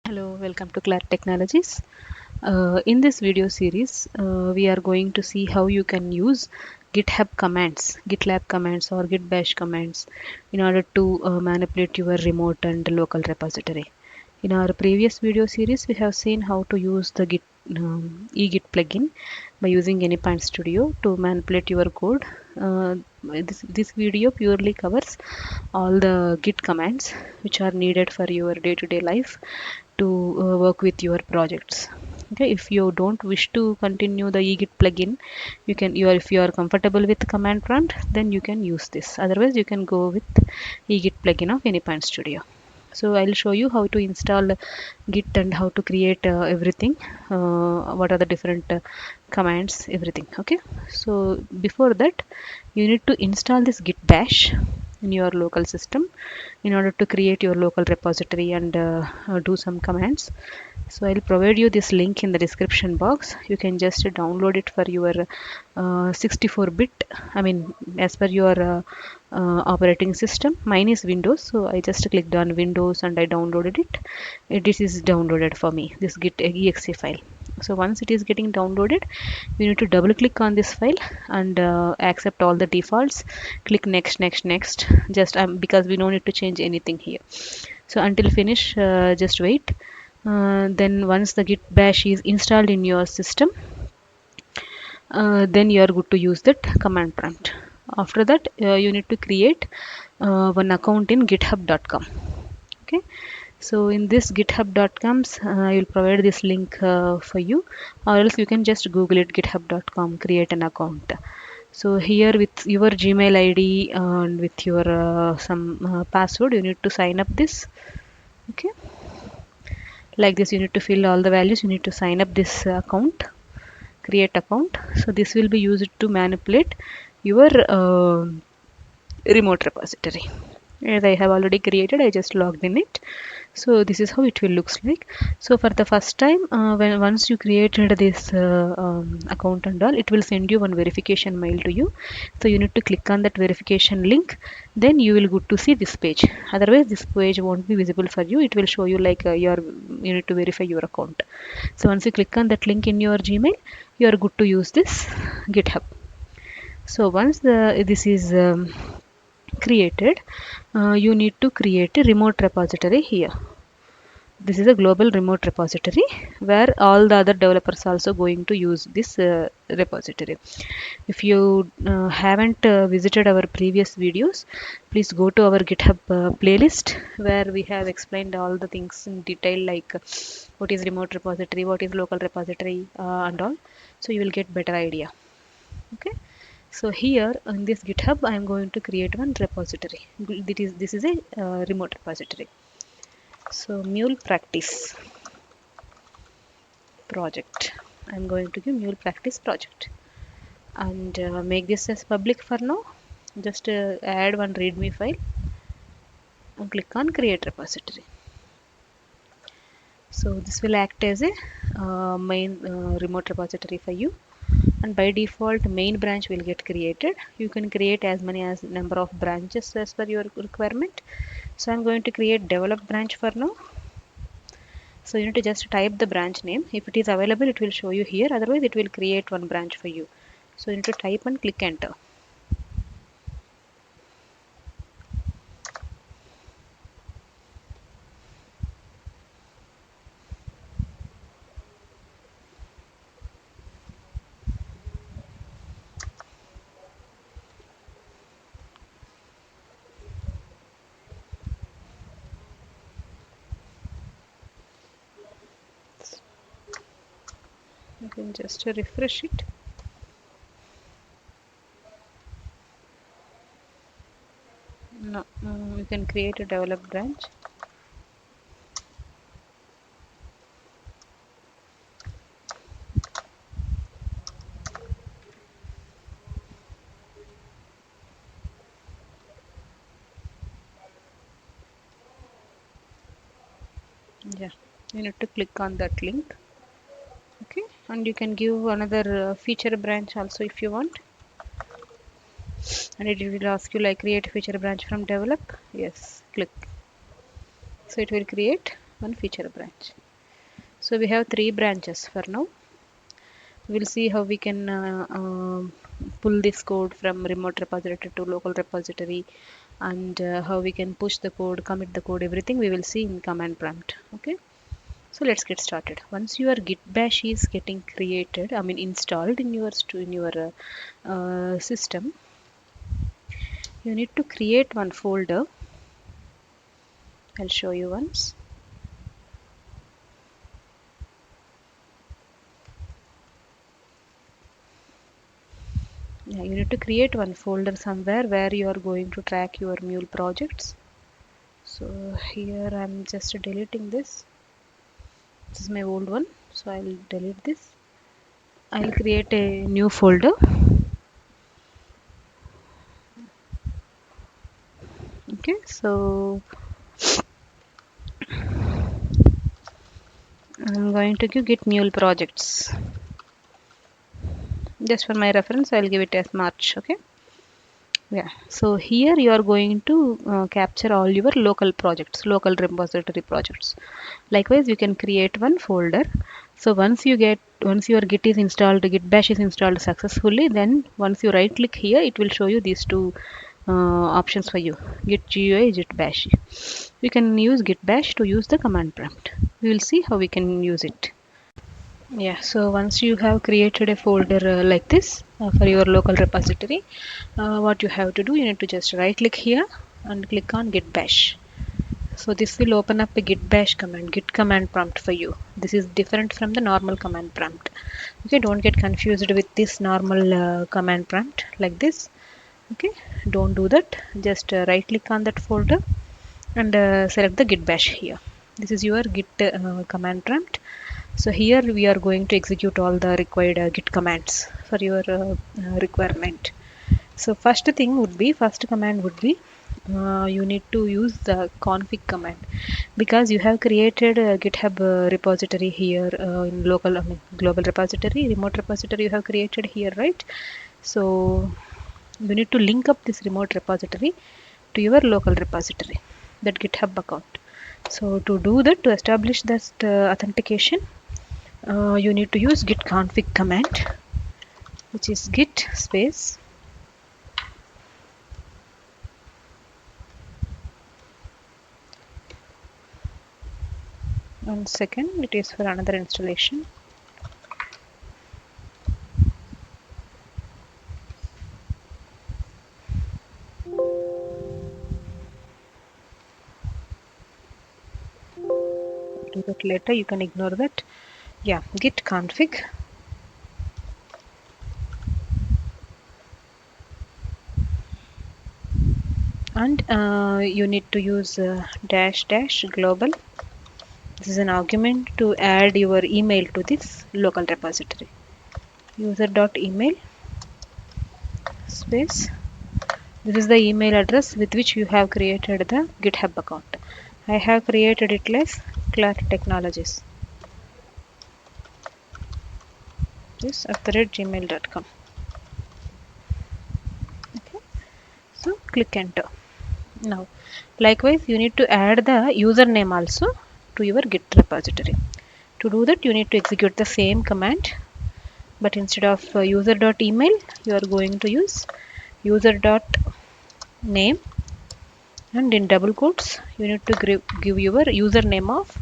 Hello, welcome to Clark Technologies. In this video series, we are going to see how you can use GitHub commands, GitLab commands, or Git Bash commands in order to manipulate your remote and local repository. In our previous video series, we have seen how to use the eGit plugin by using Anypant Studio to manipulate your code. This video purely covers all the Git commands which are needed for your day-to-day life to work with your projects. Okay, if you don't wish to continue the eGit plugin, if you are comfortable with command prompt, then you can use this. Otherwise, you can go with eGit plugin of Anypant Studio. So I'll show you how to install Git and how to create everything. What are the different commands, everything. Okay. So before that, you need to install this Git Bash in your local system in order to create your local repository and do some commands. So I'll provide you this link in the description box. You can just download it for your 64-bit. I mean, as per your operating system. Mine is Windows, so I just clicked on Windows and I downloaded it. This is downloaded for me. This Git exe file. So once it is getting downloaded, you need to double click on this file and accept all the defaults. Click next, next, next. Just because we don't need to change anything here. So until finish, just wait. Then once the git bash is installed in your system, then you are good to use that command prompt. After that, you need to create one account in github.com. Okay, so in this github.coms, I will provide this link for you, or else you can just google it, github.com, create an account. So here with your Gmail ID and with your some password, you need to sign up this. Okay, like this, you need to fill all the values. You need to sign up this account, create account. So this will be used to manipulate your remote repository. As I have already created, I just logged in it. So this is how it will looks like. So for the first time, when once you created this account and all, it will send you one verification mail to you. So you need to click on that verification link, then you will good to see this page. Otherwise this page won't be visible for you. It will show you like you need to verify your account. So once you click on that link in your Gmail, you are good to use this GitHub. So once this is created, you need to create a remote repository here. This is a global remote repository where all the other developers also going to use this repository. If you haven't visited our previous videos, please go to our GitHub playlist where we have explained all the things in detail, like what is remote repository, what is local repository, and all. So you will get better idea. Okay. So here in this GitHub, I am going to create one repository. This is a remote repository. So Mule Practice project. I'm going to give Mule Practice project and make this as public for now. Just add one README file and click on Create Repository. So this will act as a main remote repository for you. And by default, main branch will get created. You can create as many as number of branches as per your requirement. So I'm going to create develop branch for now. So you need to just type the branch name. If it is available, it will show you here. Otherwise, it will create one branch for you. So you need to type and click enter. You can just refresh it. No, you can create a develop branch. Yeah, you need to click on that link. Okay, and you can give another feature branch also if you want. And it will ask you like create a feature branch from develop. Yes, click. So it will create one feature branch. So we have 3 branches for now. We'll see how we can pull this code from remote repository to local repository, and how we can push the code, commit the code, everything we will see in command prompt. Okay, so let's get started. Once your git bash is getting created, I mean installed in your system, you need to create one folder. I'll show you once. Yeah, you need to create one folder somewhere where you are going to track your mule projects. So here I'm just deleting this. This is my old one, so I'll delete this. I'll create a new folder. Okay, so I'm going to give git mule projects. Just for my reference, I'll give it as March. Okay. Yeah, so here you are going to capture all your local projects, local repository projects. Likewise, you can create one folder. So once your git is installed, git bash is installed successfully, then once you right click here, it will show you these two options for you: git GUI, git bash. You can use git bash to use the command prompt. We will see how we can use it. Yeah, so once you have created a folder like this for your local repository, what you have to do, you need to just right click here and click on git bash. So this will open up a git bash command, git command prompt for you. This is different from the normal command prompt. Okay, don't get confused with this normal command prompt like this. Okay, don't do that. Just right click on that folder and select the git bash here. This is your git command prompt. So here we are going to execute all the required git commands for your requirement. So first command would be you need to use the config command, because you have created a GitHub repository here in local, I mean, global repository, remote repository you have created here, right? So you need to link up this remote repository to your local repository, that GitHub account. So to do that, to establish that authentication, you need to use git config command, which is git space 1 second, it is for another installation. Do that later, you can ignore that. Yeah, git config and you need to use dash dash global. This is an argument to add your email to this local repository. User.email space. This is the email address with which you have created the GitHub account. I have created it as Clark Technologies. This @gmail.com. Okay. So click enter. Now, likewise, you need to add the username also to your Git repository. To do that, you need to execute the same command, but instead of user.email, you are going to use user.name, and in double quotes, you need to give your username of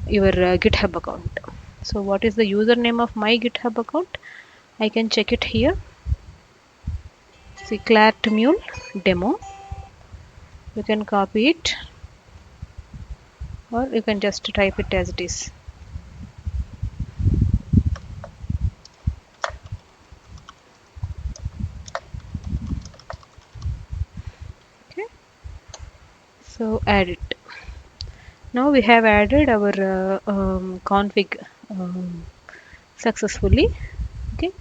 your GitHub account. So, what is the username of my GitHub account? I can check it here. See, Clartmule demo. You can copy it, or you can just type it as it is. Okay, so add it. Now we have added our config successfully. Okay,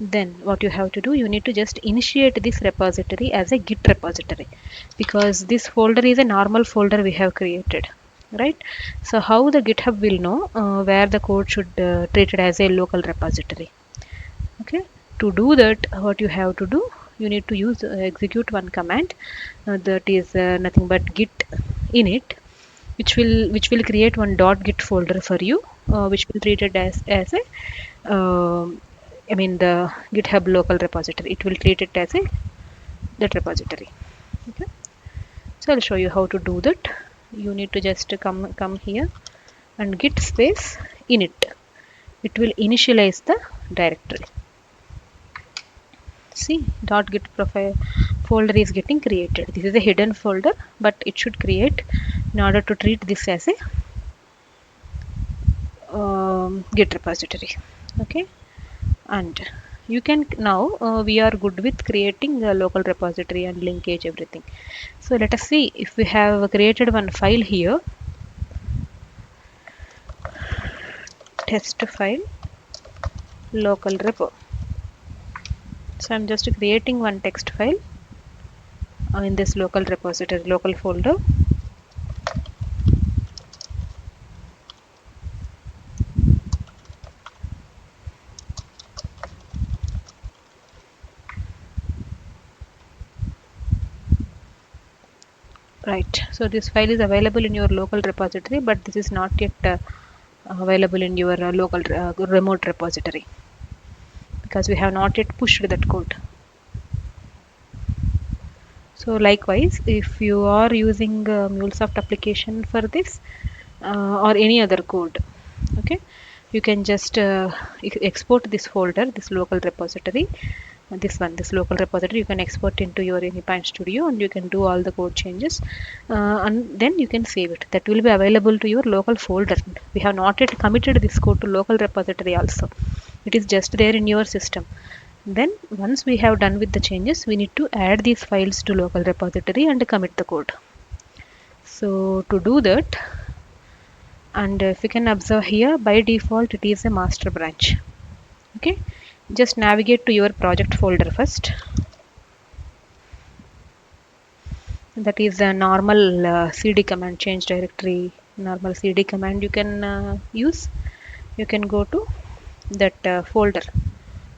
then what you have to do, you need to just initiate this repository as a git repository, because this folder is a normal folder we have created, right? So how the GitHub will know where the code should treat it as a local repository? Okay, to do that, what you have to do, you need to use execute one command that is nothing but git init which will create one .git folder for you, which will treat it as a I mean the GitHub local repository. It will treat it as a that repository. Okay, so I'll show you how to do that. You need to just come here and git space init. It will initialize the directory. See, .git profile folder is getting created. This is a hidden folder, but it should create in order to treat this as a git repository. Okay, and you can now we are good with creating a local repository and linkage everything. So let us see if we have created one file here, test file local repo. So I'm just creating one text file in this local repository, local folder. Right, so this file is available in your local repository, but this is not yet available in your local remote repository because we have not yet pushed that code. So likewise, if you are using MuleSoft application for this or any other code, okay, you can just export this folder, this local repository, this local repository. You can export into your Anypine Studio and you can do all the code changes, and then you can save it. That will be available to your local folder. We have not yet committed this code to local repository also. It is just there in your system. Then once we have done with the changes, we need to add these files to local repository and commit the code. So to do that, and if you can observe here, by default it is a master branch. Okay, just navigate to your project folder first. That is a normal cd command, change directory, normal cd command you can use. You can go to that folder,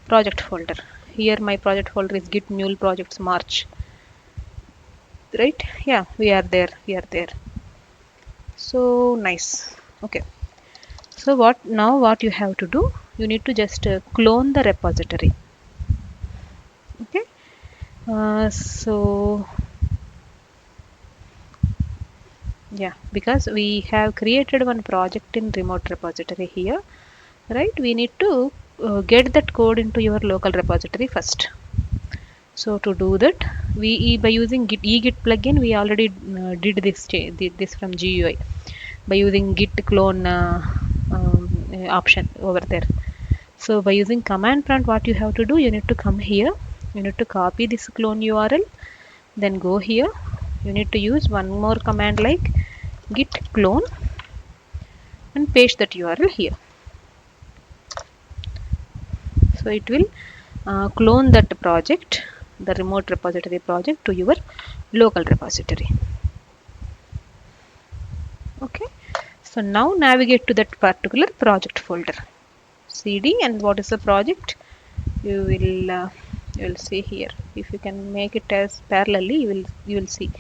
project folder. Here my project folder is git mule projects March. Right, yeah, we are there. So nice. Okay, so what you have to do, you need to just clone the repository. Okay, so yeah, because we have created one project in remote repository here, right? We need to get that code into your local repository first. So to do that, we by using eGit plugin, we already did this from GUI by using git clone option over there. So by using command prompt, what you have to do, you need to come here, you need to copy this clone URL, then go here, you need to use one more command like git clone and paste that URL here. So it will clone that project, the remote repository project, to your local repository. Okay, so now navigate to that particular project folder, cd, and what is the project? You will see here. If you can make it as parallelly, you will see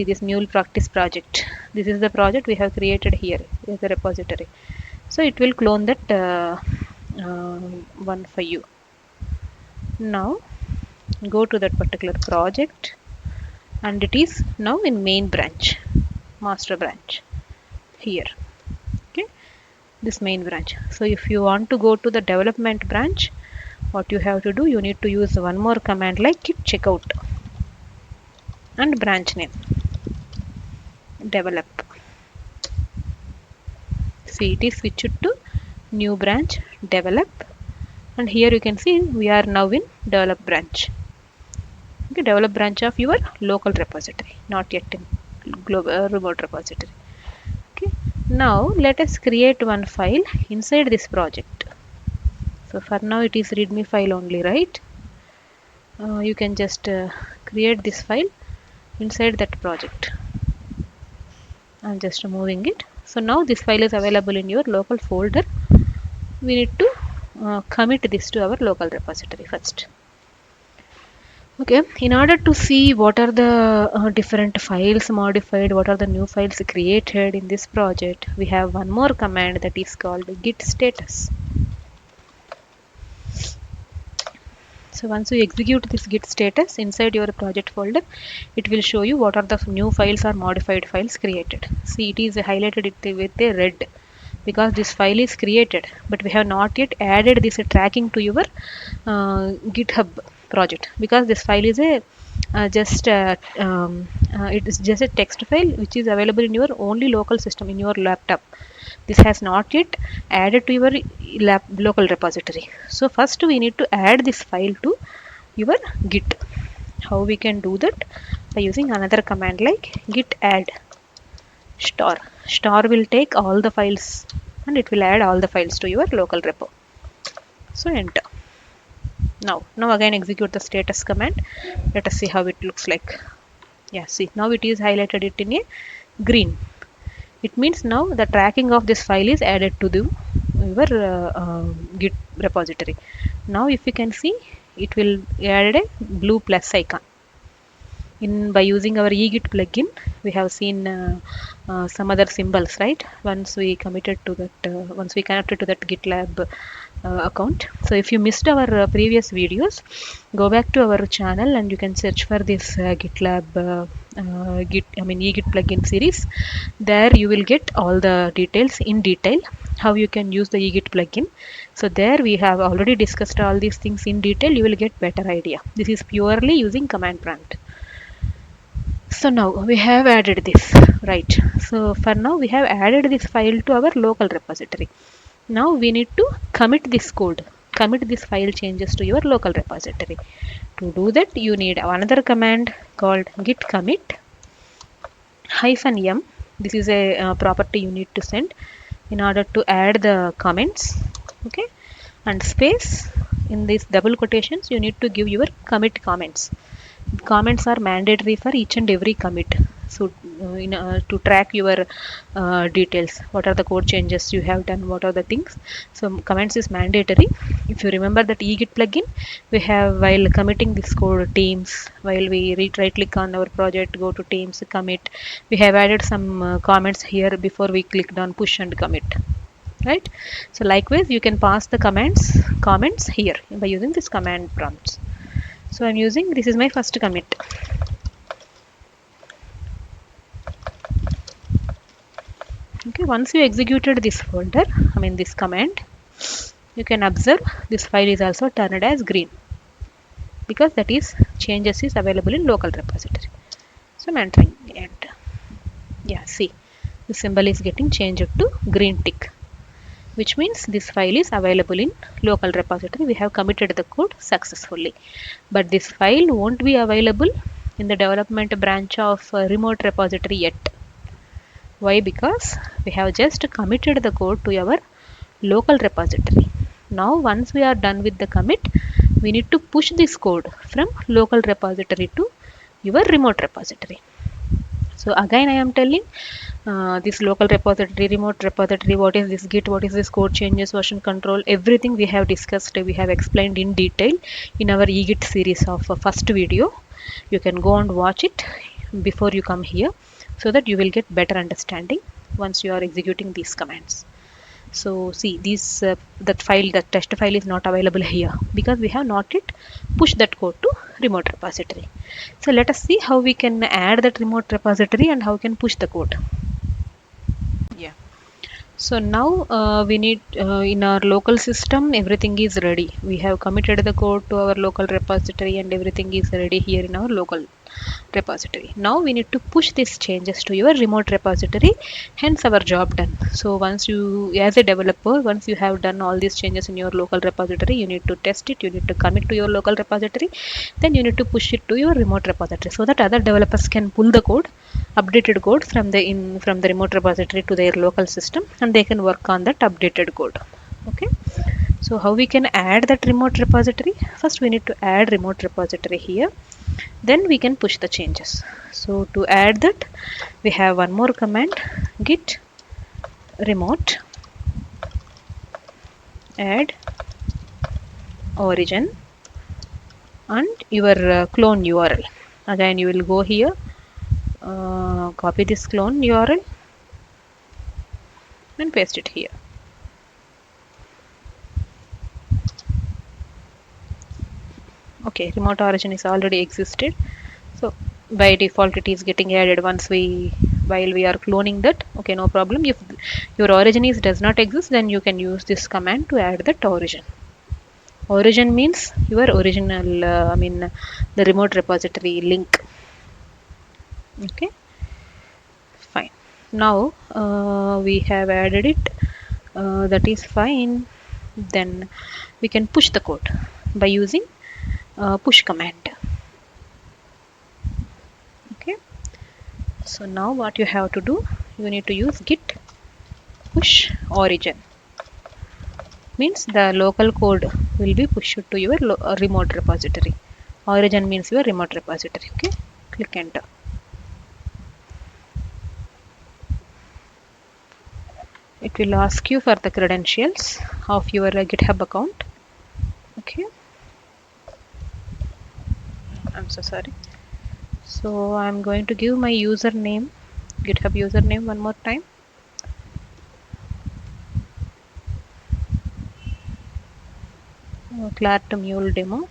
this mule practice project. This is the project we have created here as a repository. So it will clone that one for you. Now go to that particular project, and it is now in main branch, master branch here. Okay, this main branch. So if you want to go to the development branch, what you have to do, you need to use one more command like git checkout and branch name develop. See, it is switched to new branch develop, and here you can see we are now in develop branch. Okay, develop branch of your local repository, not yet in global remote repository. Okay, now let us create one file inside this project. So for now it is readme file only, right? You can just create this file inside that project. I'm just removing it. So now this file is available in your local folder. We need to commit this to our local repository first. Okay, in order to see what are the different files modified, what are the new files created in this project, we have one more command that is called git status. So once you execute this git status inside your project folder, it will show you what are the new files or modified files created. See, it is highlighted it with a red because this file is created, but we have not yet added this tracking to your GitHub project because this file is a just it is just a text file which is available in your only local system in your laptop. This has not yet added to your local repository. So first we need to add this file to your git. How we can do that? By using another command like git add star. Star will take all the files and it will add all the files to your local repo. So enter. Now again execute the status command. Let us see how it looks like. Yeah, see, now it is highlighted it in a green. It means now the tracking of this file is added to the your git repository. Now if you can see, it will add a blue plus icon. In by using our egit plugin, we have seen some other symbols, right? Once we connected to that GitLab account. So if you missed our previous videos, go back to our channel and you can search for this GitLab egit plugin series. There you will get all the details in detail how you can use the egit plugin. So there we have already discussed all these things in detail. You will get better idea. This is purely using command prompt. So now we have added this, right? So for now we have added this file to our local repository. Now we need to commit this code, commit this file changes to your local repository. To do that, you need another command called git commit -m. This is a property you need to send in order to add the comments. Okay, and space in these double quotations you need to give your commit comments. Comments are mandatory for each and every commit. So to track your details, what are the code changes you have done, what are the things. So comments is mandatory. If you remember that egit plugin, we have, while committing this code teams, while we right click on our project, go to teams, commit, we have added some comments here before we clicked on push and commit, right? So likewise you can pass the comments here by using this command prompts. So I'm using, this is my first commit. Okay, once you executed this folder, this command, you can observe this file is also turned as green because that is changes is available in local repository. So I'm entering enter. Yeah, see, the symbol is getting changed to green tick, which means this file is available in local repository. We have committed the code successfully, but this file won't be available in the development branch of remote repository yet. Why? Because we have just committed the code to our local repository. Now once we are done with the commit, we need to push this code from local repository to your remote repository. So again I am telling this local repository, remote repository, what is this git, what is this code changes, version control, everything we have discussed, we have explained in detail in our egit series of first video. You can go and watch it before you come here so that you will get better understanding once you are executing these commands. So see, this that test file is not available here because we have not yet pushed that code to remote repository. So let us see how we can add that remote repository and how we can push the code. Yeah. So now we need in our local system everything is ready. We have committed the code to our local repository and everything is ready here in our local repository. Now we need to push these changes to your remote repository, hence our job done. So once you, as a developer, once you have done all these changes in your local repository, you need to test it, you need to commit to your local repository, then you need to push it to your remote repository so that other developers can pull the code, updated code from the remote repository to their local system and they can work on that updated code. Okay, so how we can add that remote repository? First we need to add remote repository here, then we can push the changes. So to add that, we have one more command, git remote add origin and your clone URL. Again, you will go here, copy this clone URL and paste it here. Okay, remote origin is already existed, so by default it is getting added once while we are cloning that. Okay, no problem. If your origin is does not exist, then you can use this command to add that origin. Origin means your original the remote repository link. Okay, fine. Now we have added it, that is fine. Then we can push the code by using push command. Okay, so now what you have to do, you need to use git push origin. Means the local code will be pushed to your remote repository. Origin means your remote repository. Okay, click enter. It will ask you for the credentials of your GitHub account. Okay, I'm so sorry. So I'm going to give my username, GitHub username one more time. Clart Mule demo.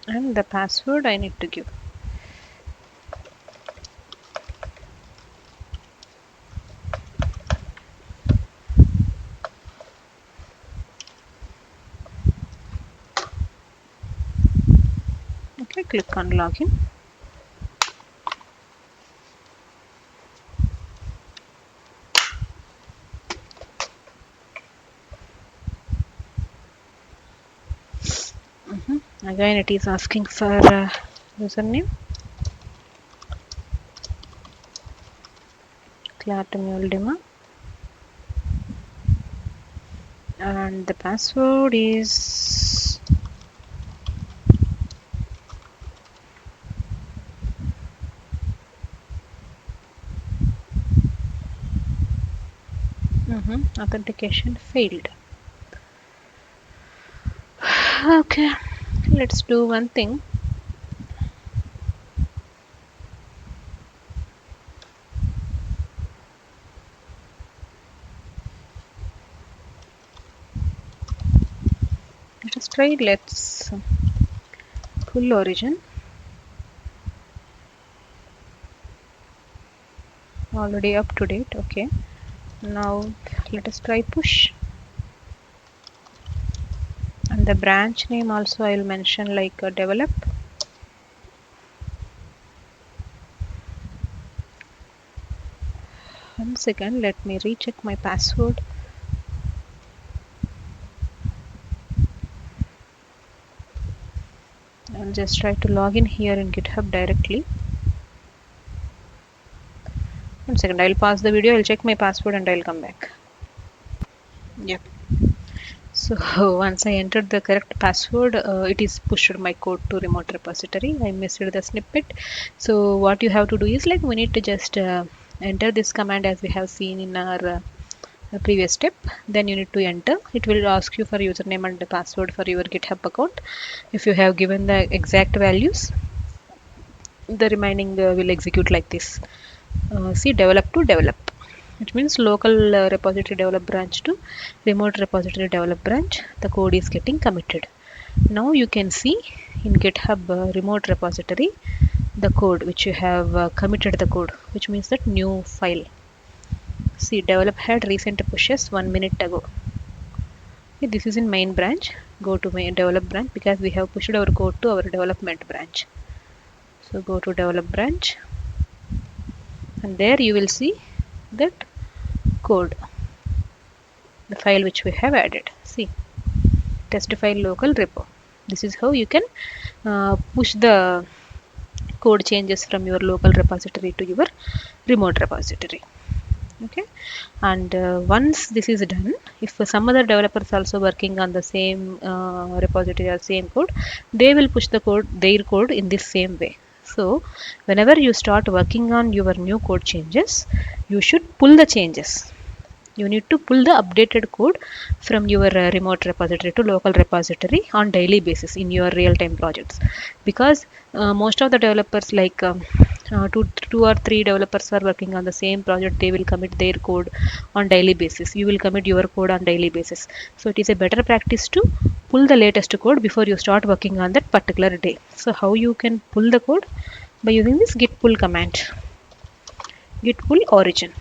And the password I need to give. Okay, click on login. Again it is asking for username, Clart Mule demo, and the password is authentication failed. Okay, let's do one thing. Let's try. Let's pull origin. Already up to date. Okay, now let us try push. And the branch name also I will mention like develop. One second, let me recheck my password. I'll just try to log in here in GitHub directly. One second, I'll pause the video, I'll check my password and I'll come back. Yep. So once I entered the correct password, it is pushed my code to remote repository. I missed the snippet. So what you have to do is like we need to just enter this command as we have seen in our previous step. Then you need to enter. It will ask you for username and the password for your GitHub account. If you have given the exact values, the remaining will execute like this. See, develop to develop, which means local repository develop branch to remote repository develop branch. The code is getting committed. Now you can see in GitHub remote repository the code which you have committed the code, which means that new file. See, develop had recent pushes 1 minute ago. Okay, this is in main branch. Go to main develop branch because we have pushed our code to our development branch. So go to develop branch and there you will see that code, the file which we have added. See, test file local repo. This is how you can push the code changes from your local repository to your remote repository. Okay, and once this is done, if some other developer is also working on the same repository or same code, they will push the code, their code, in this same way. So whenever you start working on your new code changes, you should pull the changes. You need to pull the updated code from your remote repository to local repository on daily basis in your real-time projects, because most of the developers, like two or three developers are working on the same project, they will commit their code on daily basis. You will commit your code on daily basis. So it is a better practice to pull the latest code before you start working on that particular day. So how you can pull the code? By using this git pull command. Git pull origin.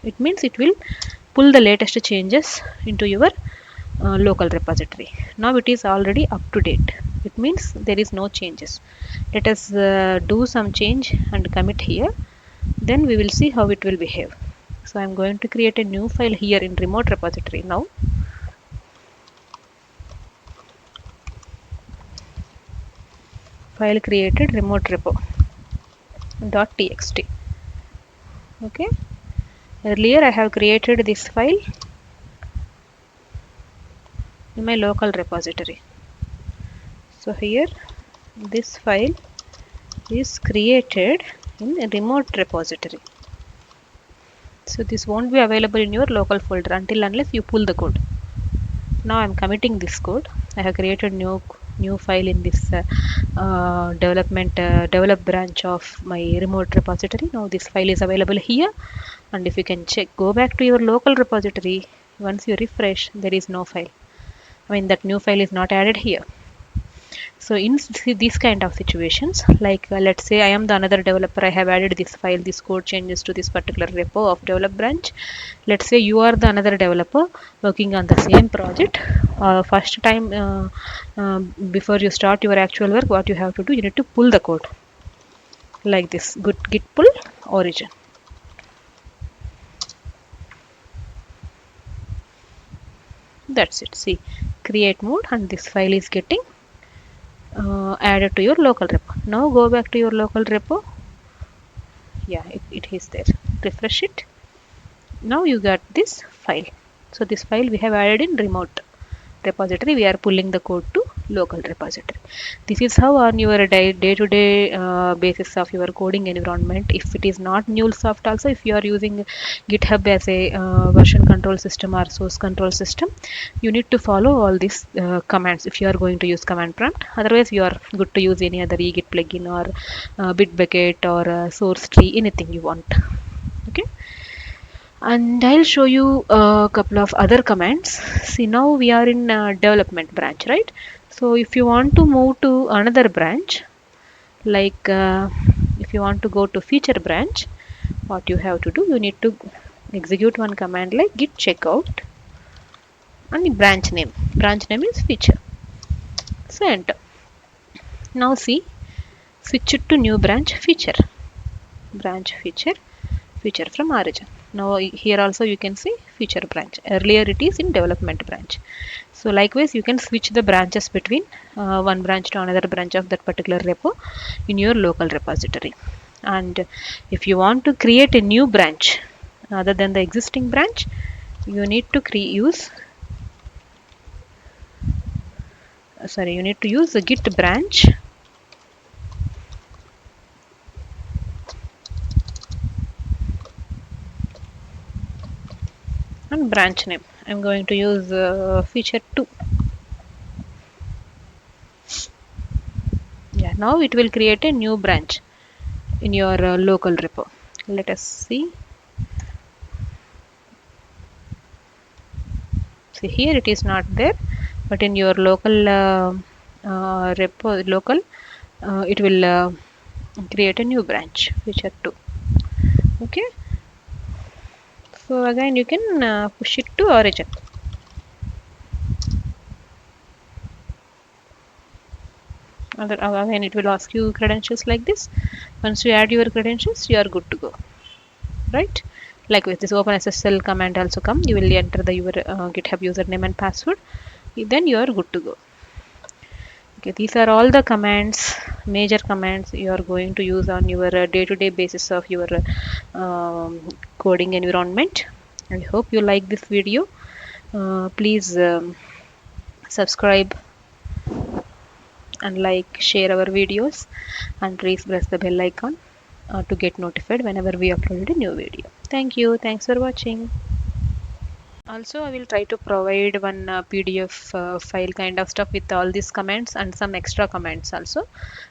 It means it will pull the latest changes into your local repository. Now it is already up to date. It means there is no changes. Let us do some change and commit here. Then we will see how it will behave. So I am going to create a new file here in remote repository now. File created, remote repo .txt. Okay. Earlier I have created this file in my local repository. So here this file is created in a remote repository. So this won't be available in your local folder until unless you pull the code. Now I'm committing this code. I have created new file in this develop branch of my remote repository. Now this file is available here, and if you can check, go back to your local repository. Once you refresh, there is no file. I mean, that new file is not added here. So in these kind of situations, like let's say I am the another developer, I have added this file, this code changes to this particular repo of develop branch. Let's say you are the another developer working on the same project. First time before you start your actual work, what you have to do, you need to pull the code like this. Git pull origin. That's it. See, create mode, and this file is getting added to your local repo. Now go back to your local repo. Yeah, it is there. Refresh it. Now you got this file. So this file we have added in remote repository. We are pulling the code to local repository. This is how on your day-to-day basis of your coding environment, if it is not MuleSoft also, if you are using GitHub as a version control system or source control system, you need to follow all these commands if you are going to use command prompt. Otherwise you are good to use any other egit plugin or Bitbucket or source tree, anything you want. Okay, and I'll show you a couple of other commands. See, now we are in development branch, right? So if you want to move to another branch, like if you want to go to feature branch, what you have to do, you need to execute one command like git checkout and branch name is feature. So enter. Now see, switch it to new branch feature feature from origin. Now here also you can see feature branch. Earlier it is in development branch. So likewise you can switch the branches between one branch to another branch of that particular repo in your local repository. And if you want to create a new branch other than the existing branch, you need to use the git branch and branch name. I'm going to use feature 2. Yeah, now it will create a new branch in your local repo. Let us see. See, here it is not there, but in your local it will create a new branch feature 2. Okay, so again you can push it to origin. Again it will ask you credentials like this. Once you add your credentials, you are good to go, right? Like with this OpenSSL command also come, you will enter your GitHub username and password, then you are good to go. Okay, these are all the commands, major commands you are going to use on your day-to-day basis of your coding environment. I hope you like this video. Please subscribe and like, share our videos, and please press the bell icon to get notified whenever we upload a new video. Thank you. Thanks for watching. Also, I will try to provide one PDF file kind of stuff with all these comments and some extra comments also,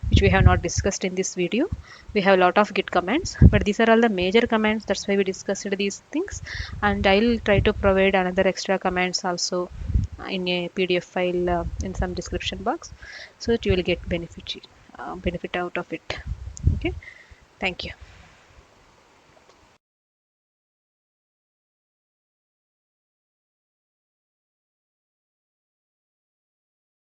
which we have not discussed in this video. We have a lot of Git comments, but these are all the major comments. That's why we discussed these things. And I'll try to provide another extra comments also in a PDF file in some description box, so that you will get benefit out of it. Okay. Thank you.